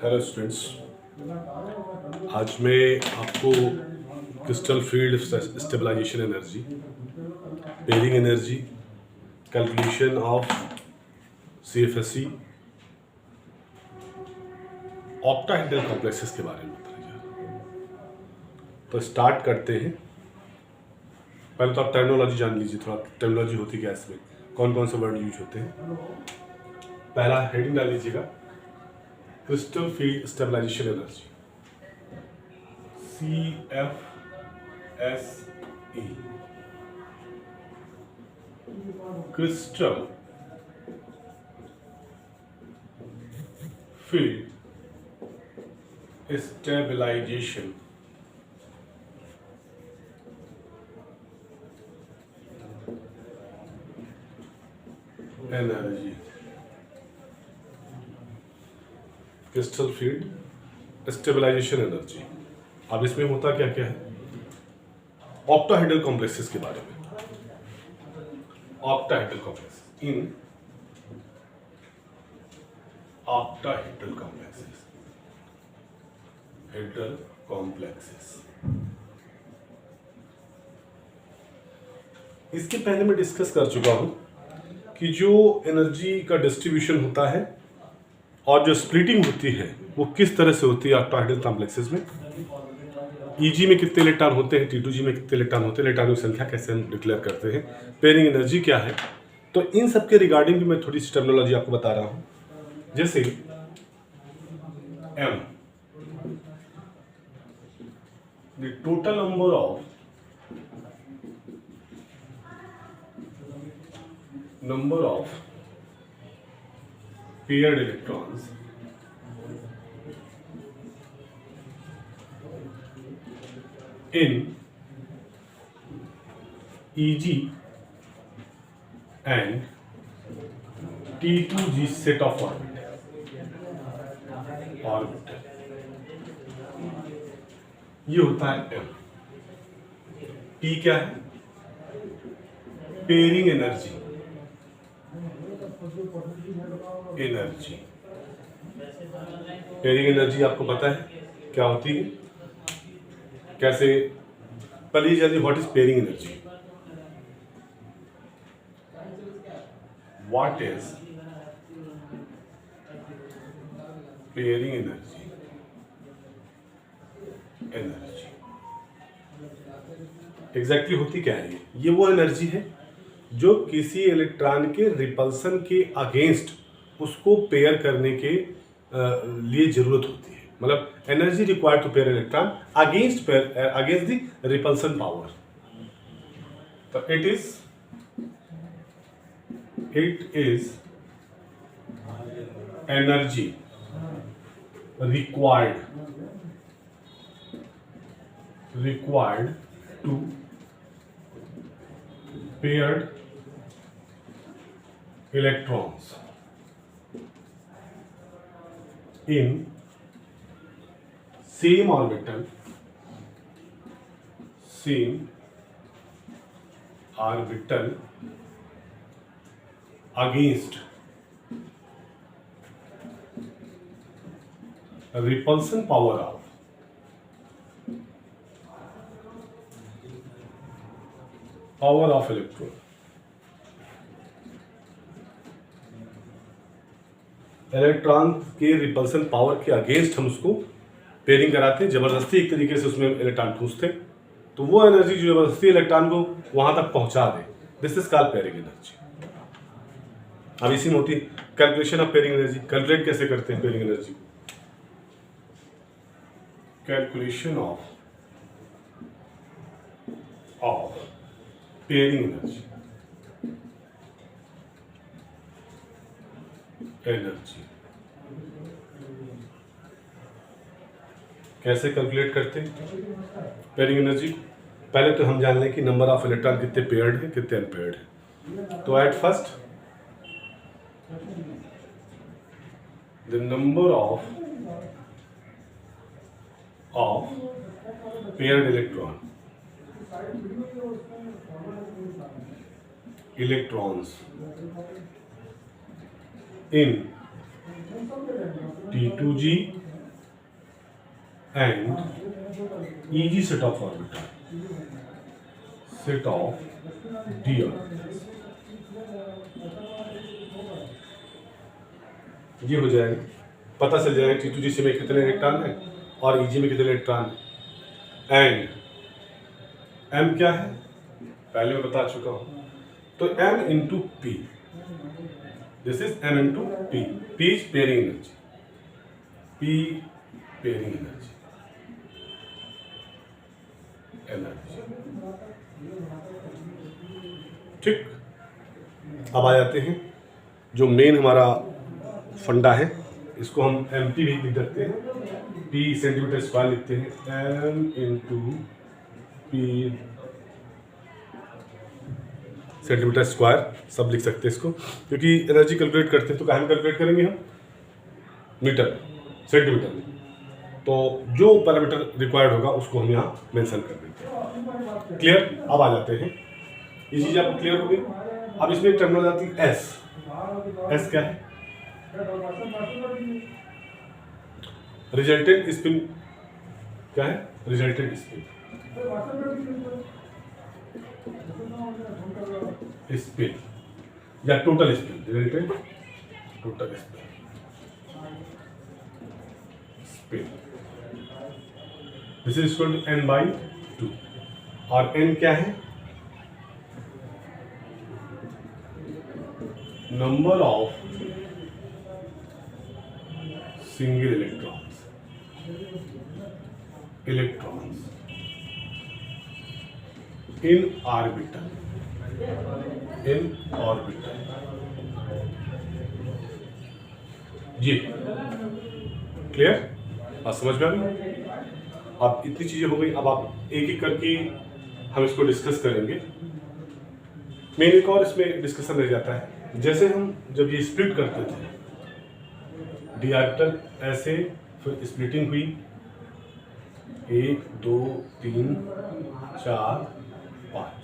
Hello students, आज मैं आपको crystal field stabilization energy, pairing energy, calculation of CFSE, octahedral complexes के बारे में बताया। तो स्टार्ट करते हैं। पहले तो आप टर्मिनोलॉजी जान लीजिए, थोड़ा टर्मिनोलॉजी होती क्या है, इसमें कौन कौन से वर्ड यूज होते हैं। पहला हेडिंग डाल लीजिएगा, crystal field stabilization energy, CFSE, crystal field stabilization energy, crystal field stabilization energy. अब इसमें होता क्या क्या है, ऑक्टाहेड्रल कॉम्प्लेक्सेस के बारे में। Octahedral complex in octahedral complexes, हेड्रल कॉम्प्लेक्सेस। इसके पहले मैं डिस्कस कर चुका हूं कि जो एनर्जी का डिस्ट्रीब्यूशन होता है और जो स्प्लिटिंग होती है वो किस तरह से होती है ऑक्टाहेड्रल कॉम्प्लेक्सेस में। EG में कितने इलेक्ट्रॉन होते हैं, T2G में कितने इलेक्ट्रॉन होते हैं, इलेक्ट्रॉनों की संख्या कैसे हम डिक्लेयर करते हैं, पेयरिंग एनर्जी क्या है। तो इन सब के रिगार्डिंग भी मैं थोड़ी सी टर्मिनोलॉजी आपको बता रहा हूं। जैसे M, the total number of paired electrons in EG and T2G set of orbital ये होता है M। P क्या है, पेयरिंग एनर्जी, पेयरिंग एनर्जी आपको पता है क्या होती है, कैसे। पहले जल्दी, what is pairing energy, what is pairing energy. Exactly होती क्या है ये वो एनर्जी है जो किसी इलेक्ट्रॉन के रिपल्सन के अगेंस्ट उसको पेयर करने के लिए जरूरत होती है। मतलब energy required to pair electron against the repulsion power. तो it is energy required to paired electrons in same orbital against a repulsion power of electron. Electron के रिपल्सन पावर के अगेंस्ट हम उसको पेयरिंग कराते हैं, जबरदस्ती एक तरीके से उसमें इलेक्ट्रॉन ठूसते, तो वो एनर्जी जो जबरदस्ती इलेक्ट्रॉन को वहां तक पहुंचा दे, this is called pairing energy. अब इसी में होती है calculation of pairing energy. Calculate कैसे करते हैं pairing energy, calculation of pairing energy कैसे कैलकुलेट करते हैं पेयरिंग एनर्जी। पहले तो हम जान लें कि नंबर ऑफ इलेक्ट्रॉन कितने पेयर्ड है, कितने अनपेयर्ड है। तो at first the number of paired electrons in T2G and EG set of orbital, set of d orbitals, ये हो जाएगा, पता चल जाएगा T2G में कितने इलेक्ट्रॉन है और EG में कितने इलेक्ट्रॉन है। एंड M क्या है पहले मैं बता चुका हूं, तो M into P, this is M into P, P is pairing energy, P pairing energy, ठीक। अब आ जाते हैं जो मेन हमारा फंडा है, इसको हम MP भी लिख सकते हैं, P सेंटीमीटर स्क्वायर लिखते हैं, M into P centimetre square सब लिख सकते हैं इसको, क्योंकि एनर्जी कैलकुलेट करते हैं तो कहाँ कैलकुलेट करेंगे हम, मीटर सेंटीमीटर में, तो जो पैरामीटर रिक्वायर्ड होगा उसको हम यहाँ मेंशन कर देते हैं। क्लियर। अब आ जाते हैं, ये चीज़ आपको क्लियर हो गई। अब इसमें टर्मिनल आती है एस क्या है, रिजल्टेंट स्पिन क्या है, रिजल्टेंट स्पिन, स्पिन या total spin, resultant total spin, this is equal to n/2, और n क्या है, number of single electrons in orbital, जी क्लियर, बात समझ में आ गई। अब इतनी चीजें हो गई, अब आप एक एक करके हम इसको डिस्कस करेंगे। मेन एक और इसमें डिस्कशन रह जाता है, जैसे हम जब ये स्प्लिट करते थे डी ऑर्बिटल, ऐसे फिर स्प्लिटिंग हुई 1 2 3 4 5,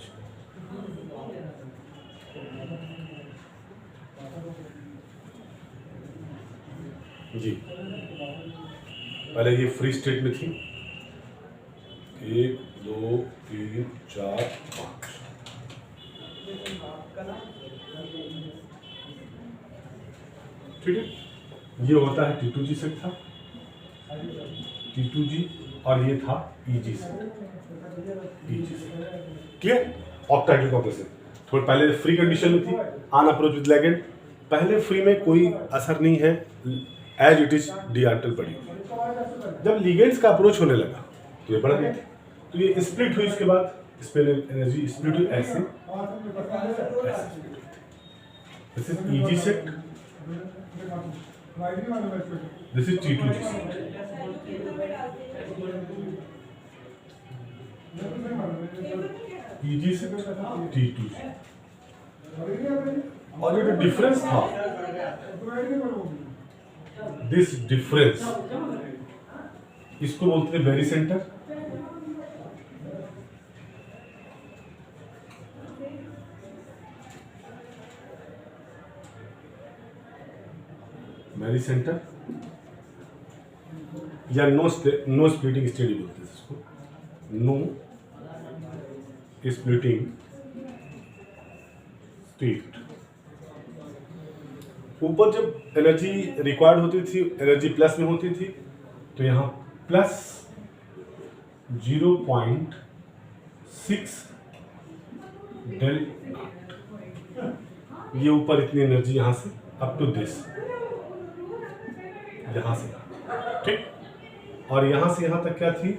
जी पहले ये फ्री स्टेट में थी 1 2 3 4 5, ठीक है। ये होता है T2G सेट था, T2G, और ये था EG set, clear. Octahedral complex थोड़ा पहले फ्री कंडीशन में थी, ऑन अप्रोच विद लिगेंड, पहले फ्री में कोई असर नहीं है, as it is D orbital पड़ी हुई। जब लिगेंड्स का अप्रोच होने लगा तो ये बढ़ गई थी, तो ये स्प्लिट हुई, इसके बाद स्पिन एनर्जी स्प्लिट हुई ऐसे, this is EG set, this is T2G set, EG set, T2G, और ये जो डिफरेंस था, दिस डिफरेंस, इसको बोलते थे बेरी सेंटर, बेरी सेंटर या नो स्प्लिटिंग स्टेडी बोलते हैं इसको, नो स्प्लिटिंग स्टेट। ऊपर जब एनर्जी रिक्वायर्ड होती थी, एनर्जी प्लस में होती थी, तो यहाँ प्लस 0.6 डेल नॉट, ये ऊपर इतनी एनर्जी यहाँ से अप टू दिस, यहाँ से, ठीक, और यहाँ से यहाँ तक क्या थी,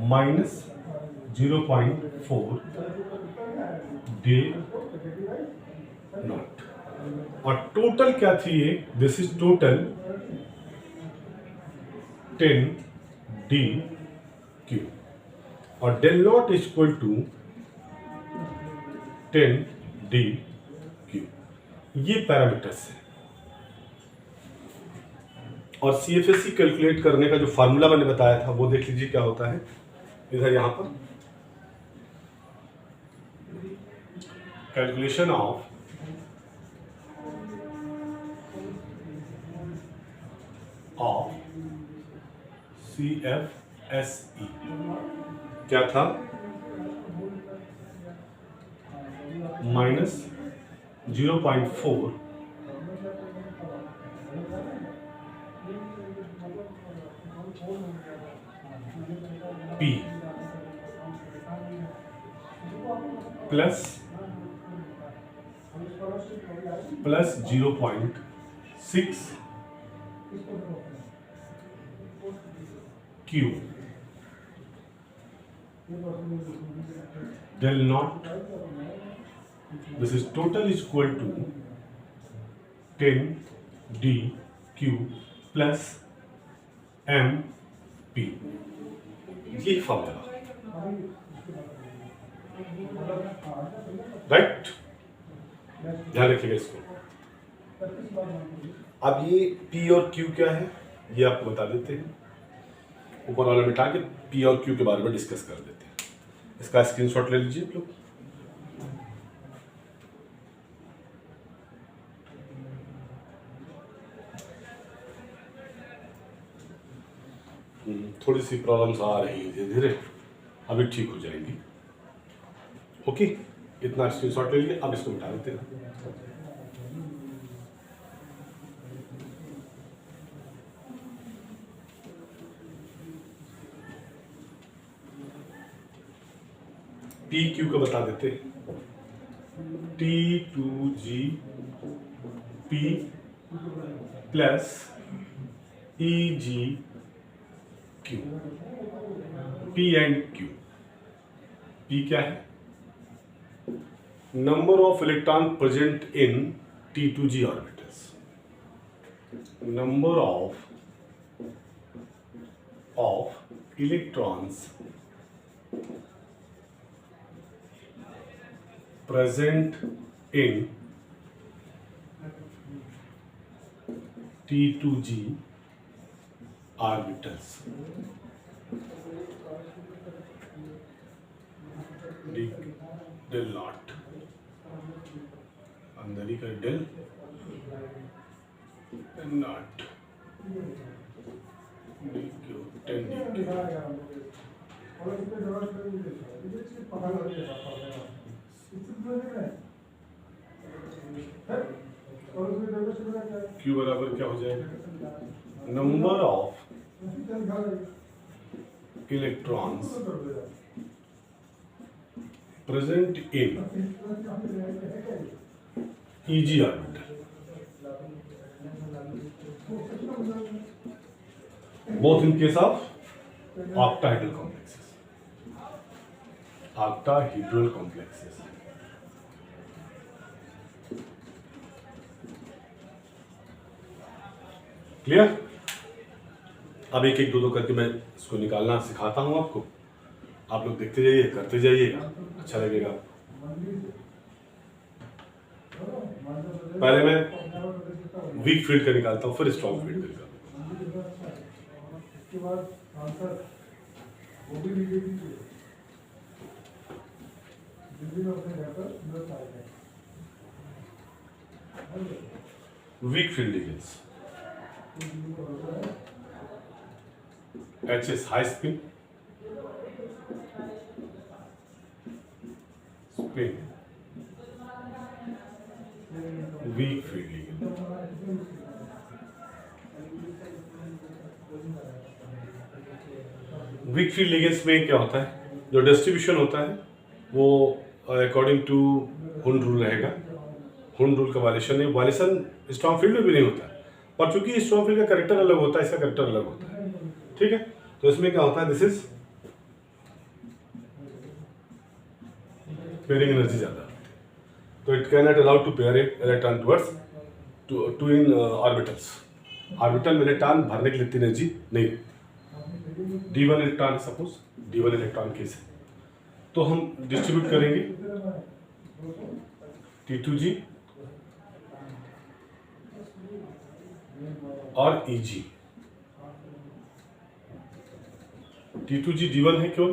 -0.4 डे नॉट, और टोटल क्या थी ये, दिस इज टोटल 10 dQ, और del not is equal to 10 dQ, ये पैरामीटर्स है। और CFSE कैलकुलेट करने का जो फार्मूला मैंने बताया था वो देख लीजिए क्या होता है, इधर यहाँ पर कैलकुलेशन ऑफ CFSE क्या था? Minus 0.4 P plus 0.6 Q del naught. This is total is equal to 10 dQ plus MP. ये फॉर्मूला, राइट? ध्यान रखिएगा इसको। अब ये P और Q क्या है ये आपको बता देते हैं। ऊपर वाला मिटा के P और Q के बारे में डिस्कस कर देते हैं। इसका स्क्रीनशॉट ले लीजिए आप लोग। थोड़ी सी प्रॉब्लम्स आ रही है धीरे धीरे, अभी ठीक हो जाएंगी। ओके, इतना स्क्रीनशॉट ले लीजिए। अब इसको मिटा देते हैं। पी क्यू को बता देते हैं। T2G P plus EG Q। P and Q। P क्या है? Number of electron present in T2G orbitals. Number of electrons present in T2G orbitals. Del naught अंदर ही का del naught dq 10 dq। Q बराबर क्या हो जाएगा? Number of electrons present in EG orbital. Both in case of octahedral complexes। octahedral complexes। Clear? अब एक एक दो करके मैं इसको निकालना सिखाता हूं आपको। आप लोग देखते जाइए, करते जाइएगा, अच्छा लगेगा। पहले मैं वीक फील्ड का निकालता हूं, फिर स्ट्रॉन्ग फील्ड का निकालता हूं। Weak field ligands. HS high spin, weak field ligand। Weak field ligands में क्या होता है? जो डिस्ट्रीब्यूशन होता है वो अकॉर्डिंग टू हुंड रूल रहेगा। हुंड रूल का वायलेशन नहीं, वायलेशन स्ट्रॉन्ग फील्ड में भी नहीं होता है, पर चूंकि स्ट्रॉन्ग फील्ड का कैरेक्टर अलग होता है, इसका कैरेक्टर अलग होता है। ठीक है, तो इसमें क्या होता है? दिस इज पेयरिंग एनर्जी ज्यादा, तो it can not allowed to pair electron towards to in orbitals. Orbital में इलेक्ट्रॉन भरने के लिए इतनी एनर्जी नहीं। D1 electron, suppose D1 electron case है, तो हम डिस्ट्रीब्यूट करेंगे T2G और EG। T2G D1 है क्यों?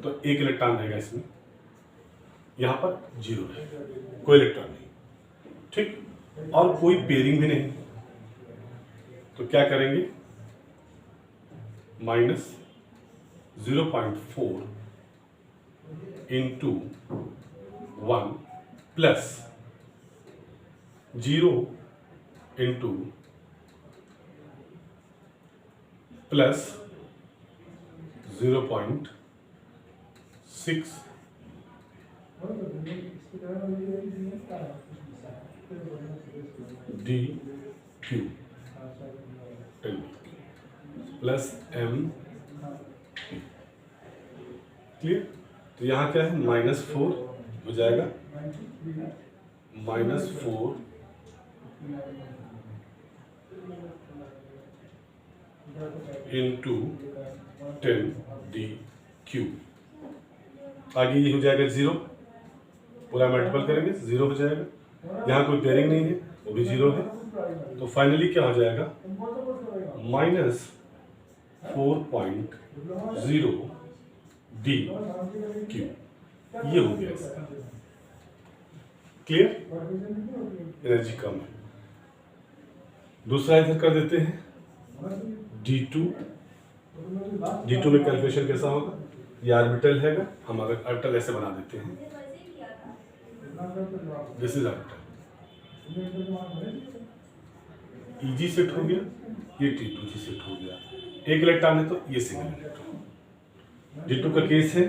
तो एक इलेक्ट्रॉन रहेगा इसमें, यहां पर 0 है, कोई इलेक्ट्रॉन नहीं। ठीक, और कोई पेयरिंग भी नहीं। तो क्या करेंगे? Minus 0.4 into 1 plus 0 into plus 0.6 D Q plus M. Clear? तो यहाँ क्या है, -4 हो जाएगा, -4 इंटू 10 डी क्यू। आगे ये हो जाएगा 0, पूरा मल्टीपल करेंगे 0 हो जाएगा। यहाँ कोई पेयरिंग नहीं है, वो भी 0 है। तो फाइनली क्या हो जाएगा, -4.0 डी क्यू। ये हो गया इसका। क्लियर? एनर्जी कम है। दूसरा इधर कर देते हैं D2। D2 में कैलकुलेशन कैसा होगा, ये ऑर्बिटल हैगा, हम अगर ऑर्बिटल ऐसे बना देते हैं, this is orbital. EG set हो गया, ये T2G सेट हो गया। एक इलेक्ट्रॉन है तो ये सिंगल इलेक्ट्रॉन। D2 का केस है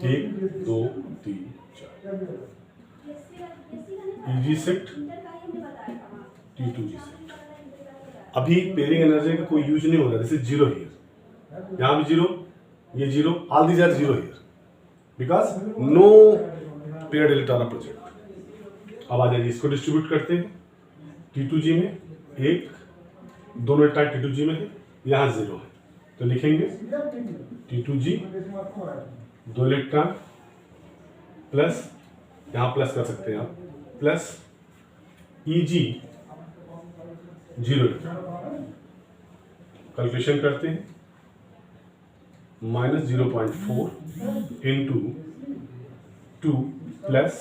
1 2 3 4, EG सेट, T2G सेट। अभी पेयरिंग एनर्जी का कोई यूज नहीं हो रहा, दिस इज 0 हियर, यहाँ भी 0, ये 0, all these are 0 here because no paired electron project. अब आ जाइए, इसको डिस्ट्रीब्यूट करते हैं। T2G में एक, दोनों इलेक्ट्रॉन T2G में है, यहाँ 0 है, तो लिखेंगे T2G 2 इलेक्ट्रॉन प्लस, यहाँ प्लस कर सकते हैं आप, प्लस EG 0 इलेक्ट्रॉन। कैलकुलेशन करते हैं, -0.4 into 2 plus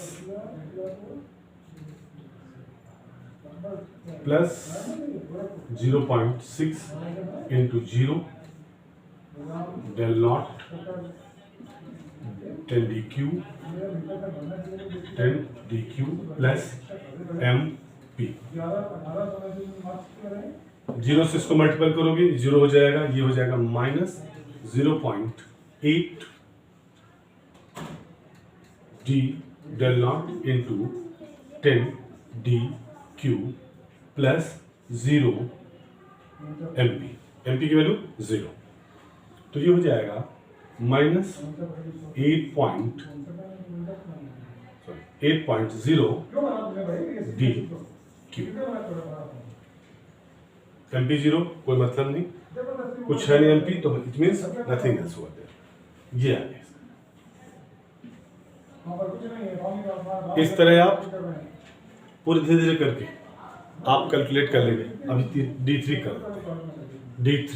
0.6 into 0 del naught 10 dq 10 dq plus mp। 0 से इसको मल्टीपल करोगे 0 हो जाएगा, ये हो जाएगा -0.8 d del naught into 10 dq plus 0 mp। mp की वैल्यू 0, तो ये हो जाएगा -8.0 डी क्यू। एमपी 0 कोई मतलब नहीं, कुछ है नहीं एमपी, तो it means nothing else over there. ये आ गया। इस तरह आप पूरे धीरे धीरे करके आप कैलकुलेट कर लेंगे। अभी D3 कर लेते हैं, D3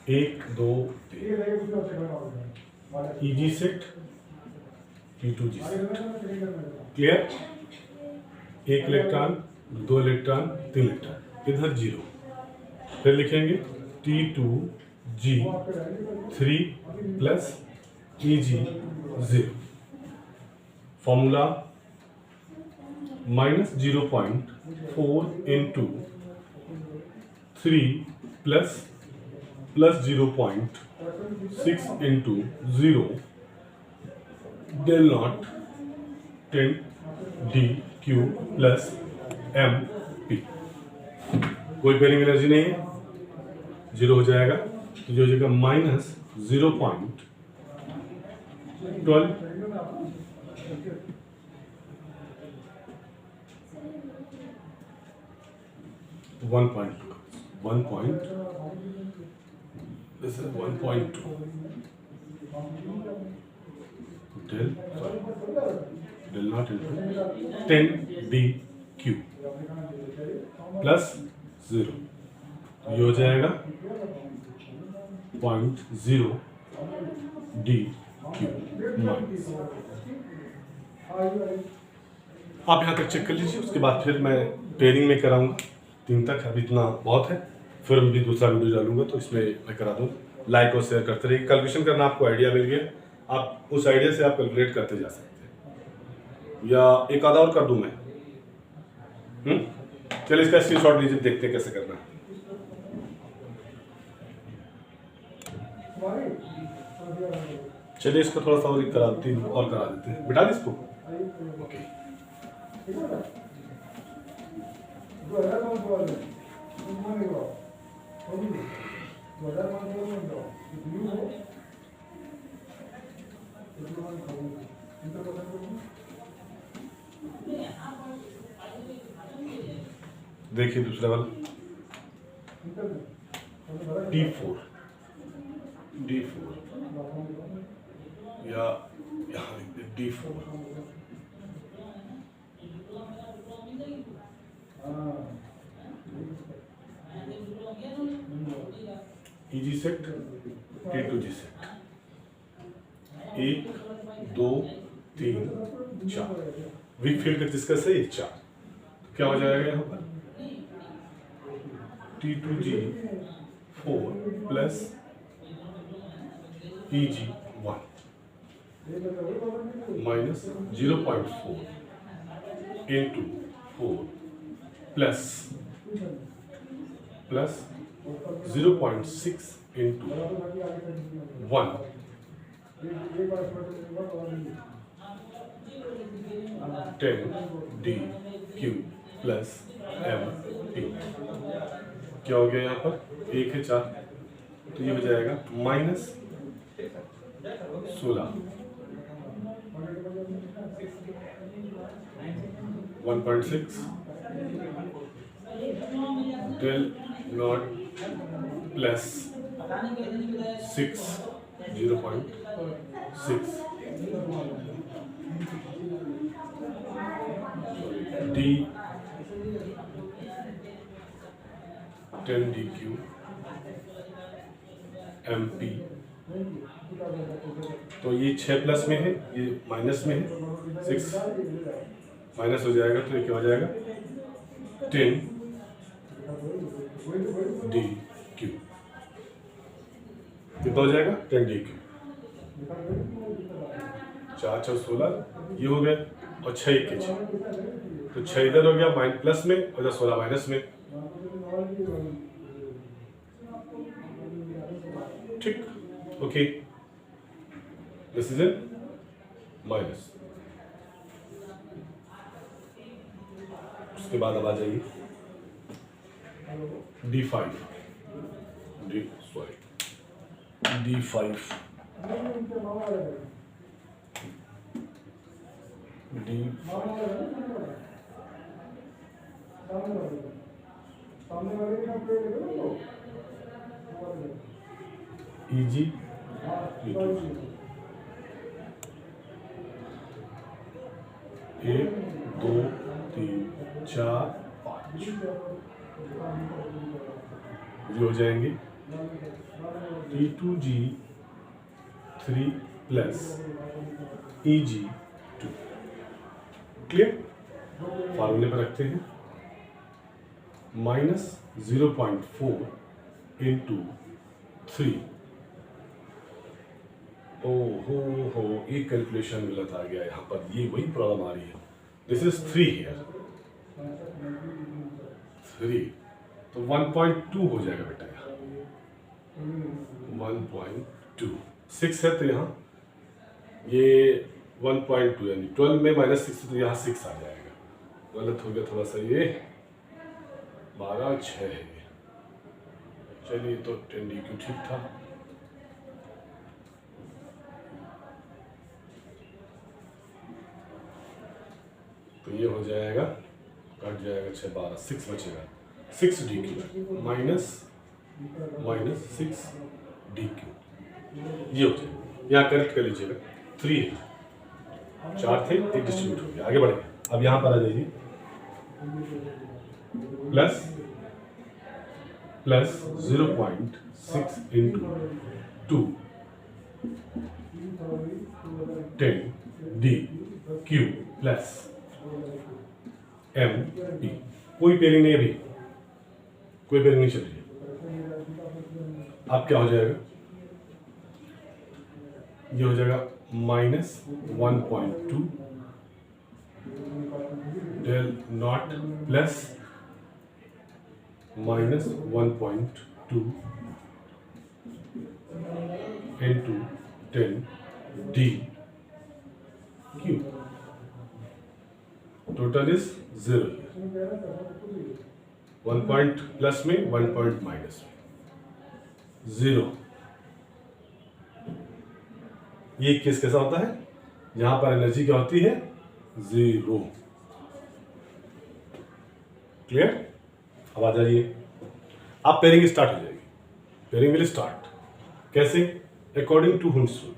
1 2 3 EG set T2G set. Clear? 1 electron 2 electron 3 electron, इधर 0, फिर लिखेंगे T2G 3 plus EG 0। Formula -0.4 into 3 plus 0.6 into 0 del naught 10 dq plus mp। कोई पेयरिंग एनर्जी नहीं है, 0 हो जाएगा, तो जो हो जाएगा -0.12 this is 1.2 del naught into 10 dq plus 0, ये हो जाएगा 0.0 d क्यू माइनस। आप यहाँ तक चेक कर लीजिए, उसके बाद फिर मैं पेयरिंग में कराऊंगा 3 तक, अभी इतना बहुत है, फिर भी दूसरा वीडियो डालूंगा तो इसमें मैं करा दूँ। लाइक और शेयर करते रहिए। कैलकुलेशन करना आपको आइडिया मिल गया, आप उस आइडिया से आप कैलकुलेट करते जा सकते हैं, या एक आधा और कर दूँ मैं। चलिए इसका स्क्रीनशॉट लीजिए, देखते हैं कैसे करना है। चलिए इसको थोड़ा सा और करा देते हैं, बिठा दी इसको। ओके, देखिए दूसरा वाला D4 या यहाँ D4 EG set T2G set 1 2 3 4 weak field का जिसका सही 4, तो क्या हो जाएगा यहाँ पर T2G 4 plus EG 1 minus 0.4 into 4 plus 0.6 into 1 10DQ plus MP। क्या हो गया यहाँ पर 1 है 4, तो ये हो जाएगा minus 16 1.6 del not plus 6 0.6 D 10DQ MP। तो ये 6 प्लस में है, ये माइनस में है, 6 माइनस हो जाएगा, तो ये क्या हो जाएगा 10DQ। कितना हो जाएगा 10DQ, 4 6 16 ये हो गया, और 6 1 6, तो 6 इधर हो गया माइनस प्लस में, और 16 माइनस में। ठीक, okay, this is in minus. उसके बाद अब आ जाइए D5 EG 1 2 3 4 5 ये हो जाएंगे T2G 3 प्लस EG 2। क्लियर, फार्मूले पर रखते हैं, माइनस 0.4 इंटू 3। हो एक कैलकुलेशन गलत आ गया यहाँ पर, ये वही प्रॉब्लम आ रही है। दिस इज 3 हियर, 3 तो 1.2 हो जाएगा बेटा, यहाँ 1.2 6 है, तो यहाँ ये 1.2 यानी 12 में माइनस 6, तो यहाँ 6 आ जाएगा। गलत हो गया थोड़ा सा, ये 12 6 है। चलिए तो 10DQ ठीक था। तो ये हो जाएगा, कट जाएगा 6 12 6 बचेगा 6DQ माइनस 6DQ, ये हो जाएगा। यहाँ करेक्ट कर लीजिएगा, 3 है, 4 थे, 1 डिस्ट्रीब्यूट हो गया। आगे बढ़े, अब यहाँ पर आ जाइए, plus 0.6 into 2 10 D Q plus M P। कोई पेयरिंग नहीं है अभी, कोई पेयरिंग नहीं चल रही है। अब क्या हो जाएगा, ये हो जाएगा -1.2 del not plus -1.2 into 10 D Q। Total is 0, 1 point plus में 1 पॉइंट माइनस में 0। ये केस कैसा होता है, यहां पर एनर्जी क्या होती है, 0। क्लियर। अब आ जाइए, अब पेयरिंग स्टार्ट हो जाएगी। पेयरिंग विल स्टार्ट कैसे, according to Hund's rule,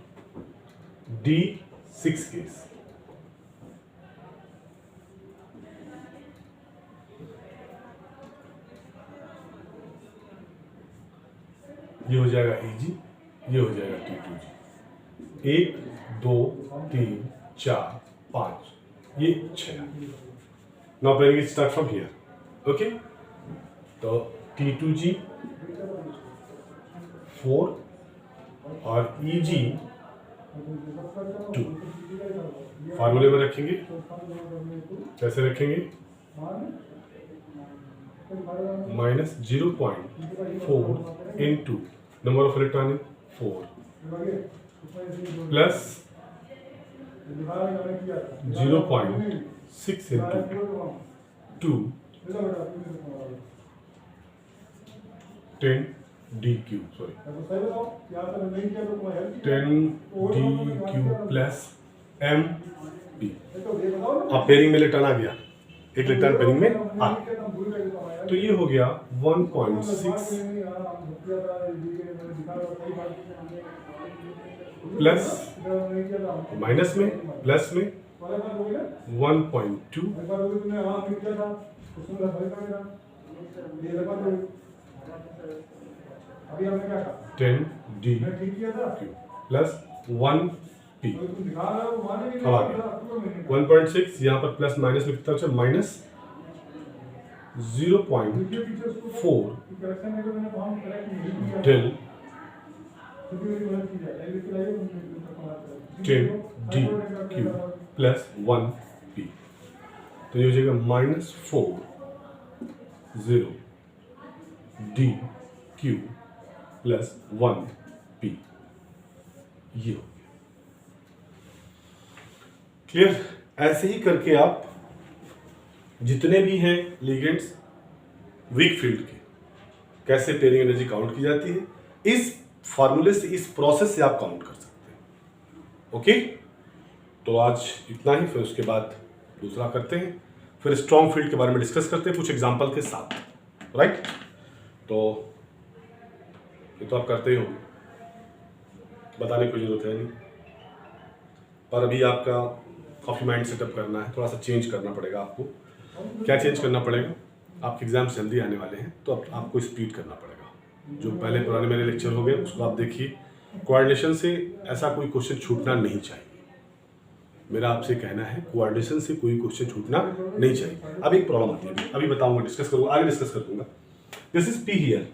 D6 case. ये हो जाएगा Eg, ये हो जाएगा T2G। 1 2 3 4 5, ये 6। Now pairing start from here, okay. तो T2G 4 और Eg 2 फार्मूले में रखेंगे। कैसे रखेंगे, -0.4 into number of electron 4 plus 0.6 into 2 10 DQ, sorry 10 DQ plus MP। अब पेयरिंग में इलेक्ट्रॉन आ गया, एक इलेक्ट्रॉन पेयरिंग में आ, तो ये हो गया 1.6 प्लस माइनस में प्लस में 1.2 10 DQ प्लस 1P। अब आ गया 1.6, यहाँ पर प्लस माइनस में कितना बचा, minus 0.4 del 10 DQ plus 1P। तो ये हो जाएगा -4 0 DQ प्लस 1P। ये हो गया। क्लियर। ऐसे ही करके आप जितने भी हैं लिगेंड्स वीक फील्ड के, कैसे पेयरिंग एनर्जी काउंट की जाती है, इस फॉर्मूले से, इस प्रोसेस से आप काउंट कर सकते हैं। ओके, तो आज इतना ही, फिर उसके बाद दूसरा करते हैं, फिर स्ट्रॉन्ग फील्ड के बारे में डिस्कस करते हैं कुछ एग्जांपल के साथ, राइट। तो ये तो आप करते ही होंगे, बताने की जरूरत है नहीं, पर अभी आपका काफ़ी माइंड सेटअप करना है, थोड़ा सा चेंज करना पड़ेगा आपको। क्या चेंज करना पड़ेगा, आपके एग्जाम्स जल्दी आने वाले हैं, तो अब आपको स्पीड करना पड़ेगा। जो पहले पुराने मेरे लेक्चर हो गए उसको आप देखिए, कोऑर्डिनेशन से ऐसा कोई क्वेश्चन छूटना नहीं चाहिए। मेरा आपसे कहना है, कोऑर्डिनेशन से कोई क्वेश्चन छूटना नहीं चाहिए। अब एक प्रॉब्लम आती है, अभी बताऊंगा, डिस्कस करूंगा, आगे डिस्कस करूंगा। This is P here,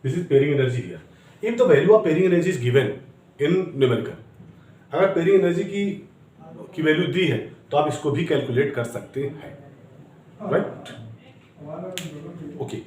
this is pairing energy here. If the value of pairing energy is given in numerical, अगर पेयरिंग एनर्जी की वैल्यू दी है तो आप इसको भी कैलकुलेट कर सकते हैं, राइट। ओके,